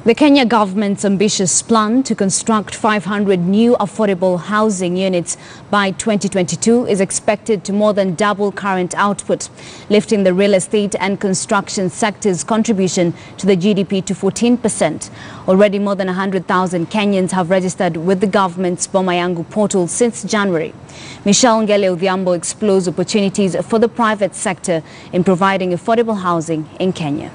The Kenya government's ambitious plan to construct 500 new affordable housing units by 2022 is expected to more than double current output, lifting the real estate and construction sector's contribution to the GDP to 14%. Already more than 100,000 Kenyans have registered with the government's Boma Yangu portal since January. Michelle Odhiambo explores opportunities for the private sector in providing affordable housing in Kenya.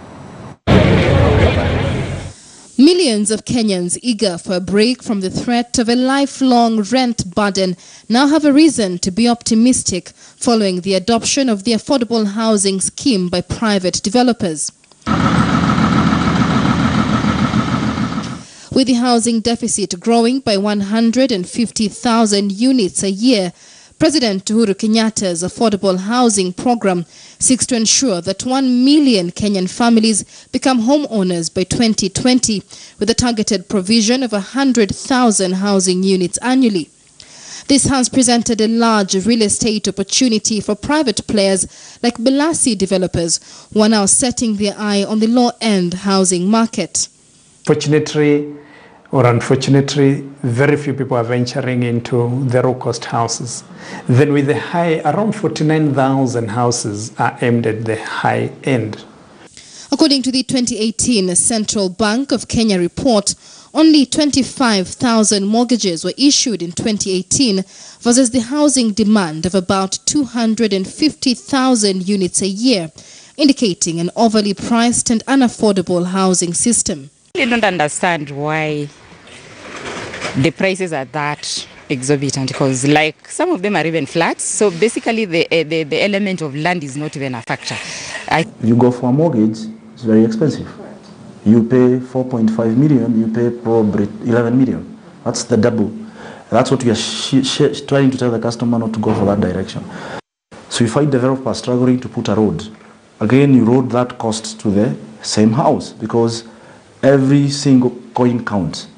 Millions of Kenyans eager for a break from the threat of a lifelong rent burden now have a reason to be optimistic following the adoption of the affordable housing scheme by private developers. With the housing deficit growing by 150,000 units a year, President Uhuru Kenyatta's affordable housing program seeks to ensure that 1 million Kenyan families become homeowners by 2020, with a targeted provision of 100,000 housing units annually. This has presented a large real estate opportunity for private players like Belasi developers, who are now setting their eye on the low-end housing market. Fortunately or unfortunately, very few people are venturing into the low-cost houses. Then with the high, around 49,000 houses are aimed at the high end. According to the 2018 Central Bank of Kenya report, only 25,000 mortgages were issued in 2018 versus the housing demand of about 250,000 units a year, indicating an overly priced and unaffordable housing system. I don't understand why the prices are that exorbitant, because like some of them are even flats, so basically the element of land is not even a factor. You go for a mortgage, it's very expensive. You pay 4.5 million, you pay probably 11 million. That's the double. That's what we are trying to tell the customer, not to go for that direction. So you find developers struggling to put a road. Again, you road that cost to the same house, because every single coin counts.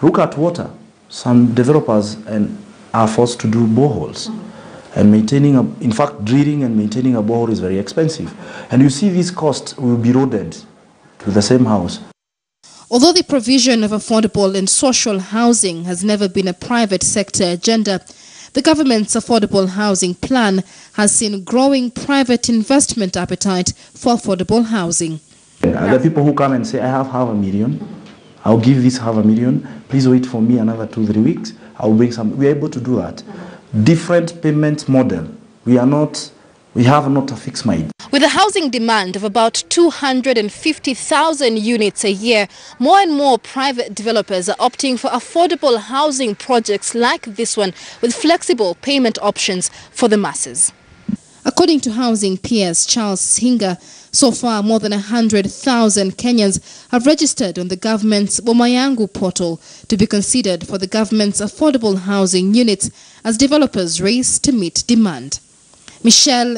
Look at water. Some developers are forced to do boreholes. And maintaining, in fact, drilling and maintaining a borehole is very expensive. And you see these costs will be roaded to the same house. Although the provision of affordable and social housing has never been a private sector agenda, the government's affordable housing plan has seen growing private investment appetite for affordable housing. The people who come and say, I have $500,000, I'll give this $500,000, please wait for me another 2-3 weeks, I'll bring some. We're able to do that. Different payment model. We have not a fixed mind. With a housing demand of about 250,000 units a year, more and more private developers are opting for affordable housing projects like this one, with flexible payment options for the masses. According to Housing PS Charles Singa, so far more than 100,000 Kenyans have registered on the government's Boma Yangu portal to be considered for the government's affordable housing units as developers race to meet demand. Michelle